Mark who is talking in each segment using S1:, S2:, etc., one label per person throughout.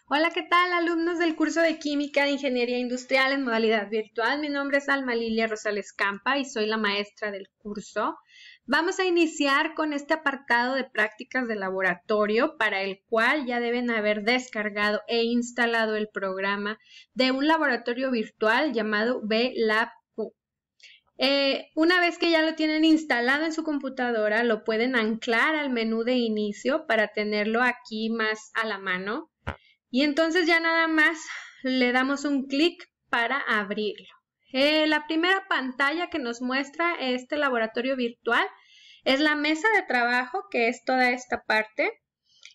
S1: Hola, ¿qué tal, alumnos del curso de Química de Ingeniería Industrial en modalidad virtual? Mi nombre es Alma Lilia Rosales Campa y soy la maestra del curso. Vamos a iniciar con este apartado de prácticas de laboratorio, para el cual ya deben haber descargado e instalado el programa de un laboratorio virtual llamado BLabQ. Una vez que ya lo tienen instalado en su computadora, lo pueden anclar al menú de inicio para tenerlo aquí más a la mano. Y entonces ya nada más le damos un clic para abrirlo. La primera pantalla que nos muestra este laboratorio virtual es la mesa de trabajo, que es toda esta parte,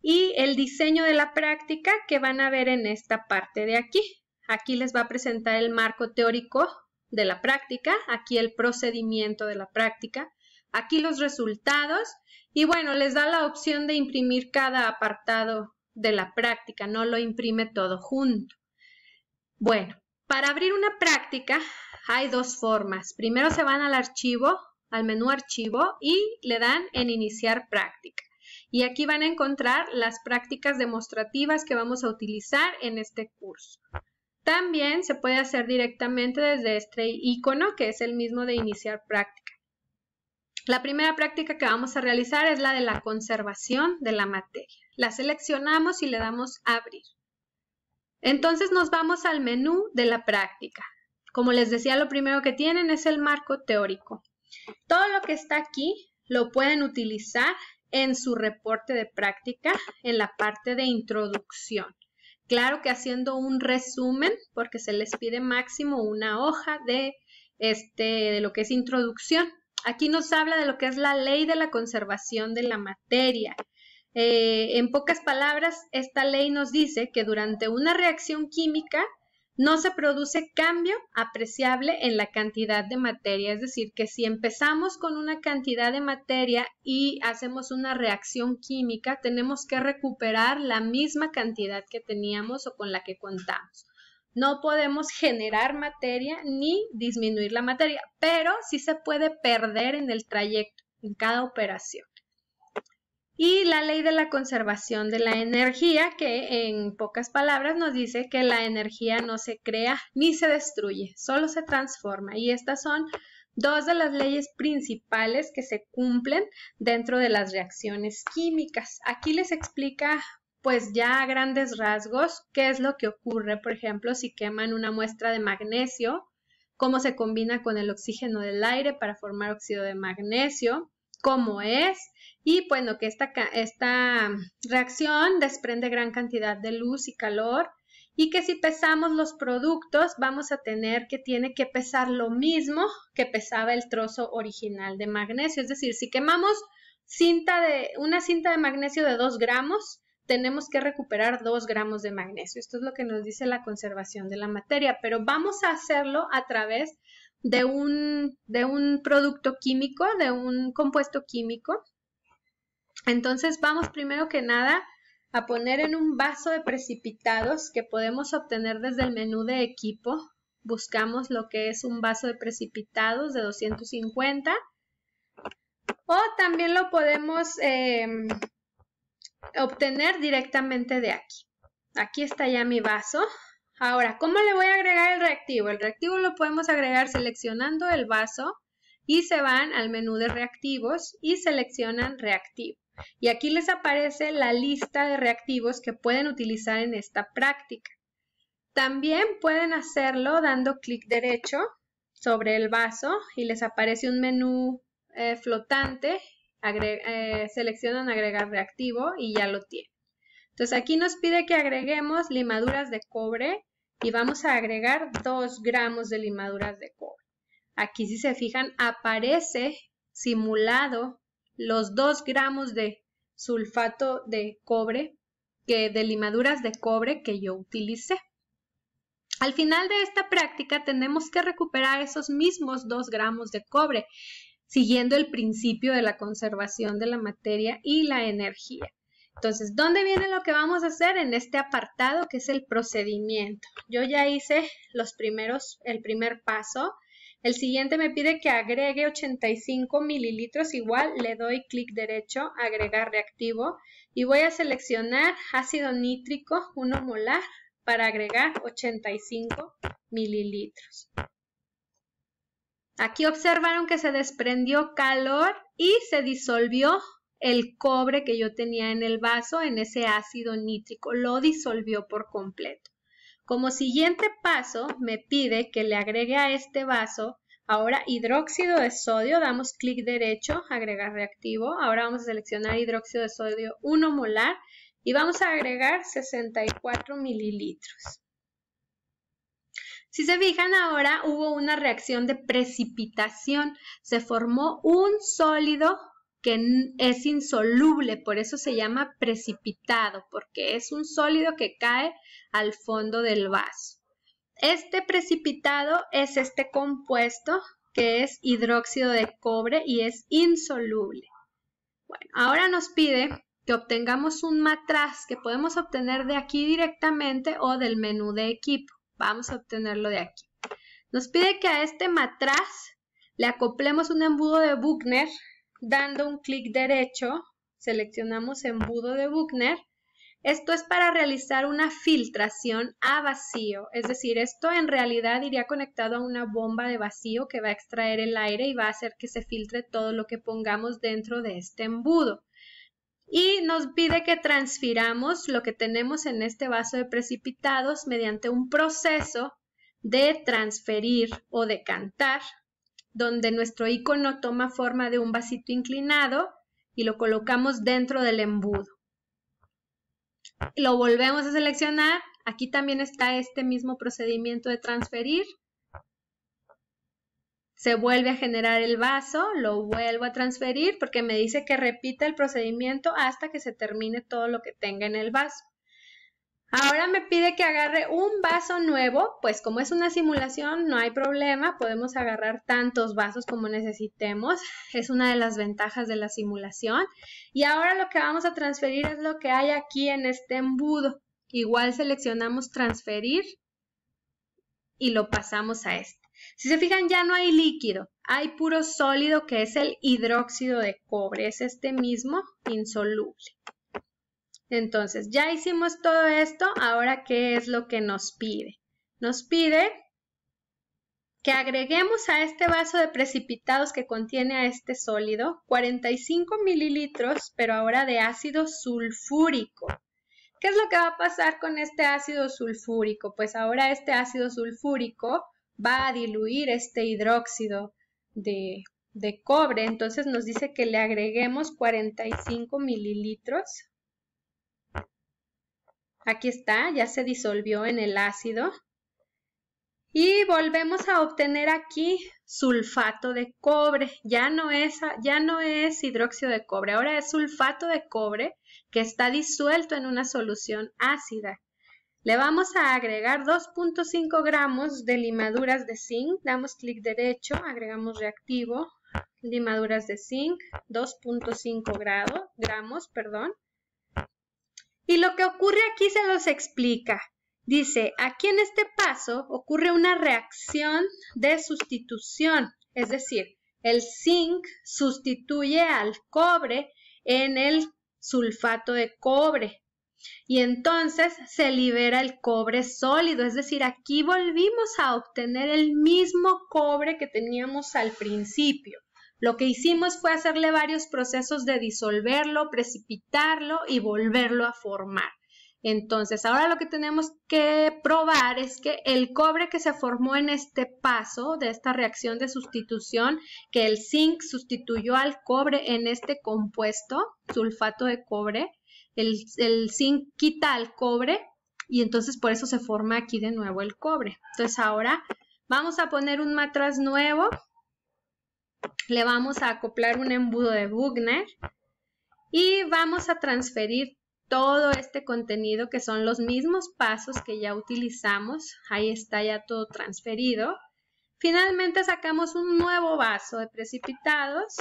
S1: y el diseño de la práctica que van a ver en esta parte de aquí. Aquí les va a presentar el marco teórico de la práctica, aquí el procedimiento de la práctica, aquí los resultados y bueno, les da la opción de imprimir cada apartado de la práctica, no lo imprime todo junto. Bueno, para abrir una práctica hay dos formas. Primero se van al archivo, al menú archivo y le dan en iniciar práctica. Y aquí van a encontrar las prácticas demostrativas que vamos a utilizar en este curso. También se puede hacer directamente desde este icono, que es el mismo de iniciar práctica. La primera práctica que vamos a realizar es la de la conservación de la materia. La seleccionamos y le damos a abrir. Entonces nos vamos al menú de la práctica. Como les decía, lo primero que tienen es el marco teórico. Todo lo que está aquí lo pueden utilizar en su reporte de práctica en la parte de introducción. Claro que haciendo un resumen, porque se les pide máximo una hoja de lo que es introducción. Aquí nos habla de lo que es la ley de la conservación de la materia. En pocas palabras, esta ley nos dice que durante una reacción química no se produce cambio apreciable en la cantidad de materia. Es decir, que si empezamos con una cantidad de materia y hacemos una reacción química, tenemos que recuperar la misma cantidad que teníamos o con la que contamos. No podemos generar materia ni disminuir la materia, pero sí se puede perder en el trayecto, en cada operación. Y la ley de la conservación de la energía, que en pocas palabras nos dice que la energía no se crea ni se destruye, solo se transforma. Y estas son dos de las leyes principales que se cumplen dentro de las reacciones químicas. Aquí les explica pues ya a grandes rasgos qué es lo que ocurre, por ejemplo, si queman una muestra de magnesio, cómo se combina con el oxígeno del aire para formar óxido de magnesio, cómo es, y bueno, que esta reacción desprende gran cantidad de luz y calor, y que si pesamos los productos vamos a tener que tiene que pesar lo mismo que pesaba el trozo original de magnesio. Es decir, si quemamos una cinta de magnesio de 2 gramos, tenemos que recuperar 2 gramos de magnesio. Esto es lo que nos dice la conservación de la materia, pero vamos a hacerlo a través de un producto químico, de un compuesto químico. Entonces vamos primero que nada a poner en un vaso de precipitados que podemos obtener desde el menú de equipo. Buscamos lo que es un vaso de precipitados de 250 o también lo podemos obtener directamente de aquí. Aquí está ya mi vaso. Ahora, ¿cómo le voy a agregar el reactivo? El reactivo lo podemos agregar seleccionando el vaso y se van al menú de reactivos y seleccionan reactivo. Y aquí les aparece la lista de reactivos que pueden utilizar en esta práctica. También pueden hacerlo dando clic derecho sobre el vaso y les aparece un menú flotante. Seleccionan agregar reactivo y ya lo tienen. Entonces aquí nos pide que agreguemos limaduras de cobre y vamos a agregar 2 gramos de limaduras de cobre. Aquí si se fijan aparece simulado los 2 gramos de sulfato de cobre, de limaduras de cobre que yo utilicé. Al final de esta práctica tenemos que recuperar esos mismos 2 gramos de cobre, siguiendo el principio de la conservación de la materia y la energía. Entonces, ¿dónde viene lo que vamos a hacer? En este apartado que es el procedimiento. Yo ya hice el primer paso, El siguiente me pide que agregue 85 mililitros, igual le doy clic derecho, agregar reactivo y voy a seleccionar ácido nítrico 1 molar para agregar 85 mililitros. Aquí observaron que se desprendió calor y se disolvió el cobre que yo tenía en el vaso en ese ácido nítrico, lo disolvió por completo. Como siguiente paso me pide que le agregue a este vaso ahora hidróxido de sodio, damos clic derecho, agregar reactivo, ahora vamos a seleccionar hidróxido de sodio 1 molar y vamos a agregar 64 mililitros. Si se fijan ahora hubo una reacción de precipitación, se formó un sólido que es insoluble, por eso se llama precipitado, porque es un sólido que cae al fondo del vaso. Este precipitado es este compuesto que es hidróxido de cobre y es insoluble. Bueno, ahora nos pide que obtengamos un matraz que podemos obtener de aquí directamente o del menú de equipo. Vamos a obtenerlo de aquí. Nos pide que a este matraz le acoplemos un embudo de Büchner dando un clic derecho, seleccionamos embudo de Büchner. Esto es para realizar una filtración a vacío, es decir, esto en realidad iría conectado a una bomba de vacío que va a extraer el aire y va a hacer que se filtre todo lo que pongamos dentro de este embudo. Y nos pide que transfiramos lo que tenemos en este vaso de precipitados mediante un proceso de transferir o decantar, donde nuestro icono toma forma de un vasito inclinado y lo colocamos dentro del embudo. Lo volvemos a seleccionar, aquí también está este mismo procedimiento de transferir. Se vuelve a generar el vaso, lo vuelvo a transferir porque me dice que repita el procedimiento hasta que se termine todo lo que tenga en el vaso. Ahora me pide que agarre un vaso nuevo, pues como es una simulación no hay problema, podemos agarrar tantos vasos como necesitemos, es una de las ventajas de la simulación. Y ahora lo que vamos a transferir es lo que hay aquí en este embudo. Igual seleccionamos transferir y lo pasamos a este. Si se fijan ya no hay líquido, hay puro sólido que es el hidróxido de cobre, es este mismo insoluble. Entonces ya hicimos todo esto, ahora ¿qué es lo que nos pide? Nos pide que agreguemos a este vaso de precipitados que contiene a este sólido 45 mililitros, pero ahora de ácido sulfúrico. ¿Qué es lo que va a pasar con este ácido sulfúrico? Pues ahora este ácido sulfúrico va a diluir este hidróxido de cobre, entonces nos dice que le agreguemos 45 mililitros. Aquí está, ya se disolvió en el ácido. Y volvemos a obtener aquí sulfato de cobre. Ya no es hidróxido de cobre, ahora es sulfato de cobre que está disuelto en una solución ácida. Le vamos a agregar 2.5 gramos de limaduras de zinc. Damos clic derecho, agregamos reactivo, limaduras de zinc, 2.5 gramos. Y lo que ocurre aquí se los explica. Dice, aquí en este paso ocurre una reacción de sustitución, es decir, el zinc sustituye al cobre en el sulfato de cobre y entonces se libera el cobre sólido, es decir, aquí volvimos a obtener el mismo cobre que teníamos al principio. Lo que hicimos fue hacerle varios procesos de disolverlo, precipitarlo y volverlo a formar. Entonces, ahora lo que tenemos que probar es que el cobre que se formó en este paso de esta reacción de sustitución, que el zinc sustituyó al cobre en este compuesto, sulfato de cobre, el zinc quita al cobre y entonces por eso se forma aquí de nuevo el cobre. Entonces, ahora vamos a poner un matraz nuevo. Le vamos a acoplar un embudo de Büchner y vamos a transferir todo este contenido que son los mismos pasos que ya utilizamos. Ahí está ya todo transferido. Finalmente sacamos un nuevo vaso de precipitados,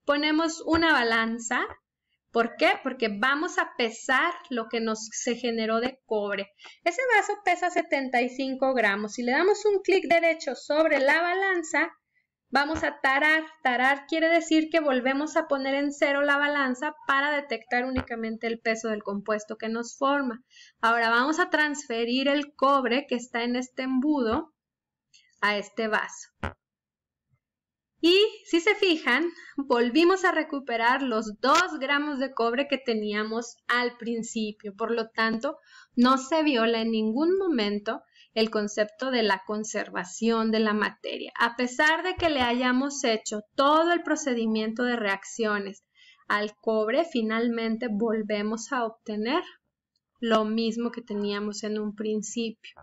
S1: ponemos una balanza, ¿Por qué? Porque vamos a pesar lo que se generó de cobre. Ese vaso pesa 75 gramos. Si le damos un clic derecho sobre la balanza, vamos a tarar. Tarar quiere decir que volvemos a poner en cero la balanza para detectar únicamente el peso del compuesto que nos forma. Ahora vamos a transferir el cobre que está en este embudo a este vaso. Y si se fijan, volvimos a recuperar los 2 gramos de cobre que teníamos al principio. Por lo tanto, no se viola en ningún momento el concepto de la conservación de la materia. A pesar de que le hayamos hecho todo el procedimiento de reacciones al cobre, finalmente volvemos a obtener lo mismo que teníamos en un principio.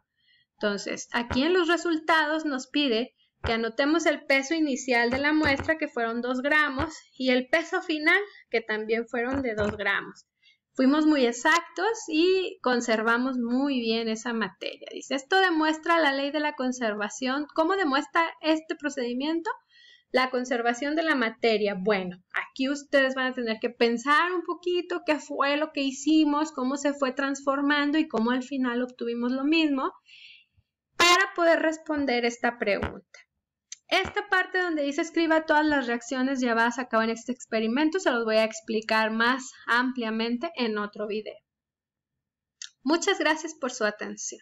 S1: Entonces, aquí en los resultados nos pide que anotemos el peso inicial de la muestra, que fueron 2 gramos, y el peso final, que también fueron de 2 gramos. Fuimos muy exactos y conservamos muy bien esa materia. Dice, esto demuestra la ley de la conservación. ¿Cómo demuestra este procedimiento? La conservación de la materia. Bueno, aquí ustedes van a tener que pensar un poquito qué fue lo que hicimos, cómo se fue transformando y cómo al final obtuvimos lo mismo para poder responder esta pregunta. Esta parte donde dice escriba todas las reacciones llevadas a cabo en este experimento se los voy a explicar más ampliamente en otro video. Muchas gracias por su atención.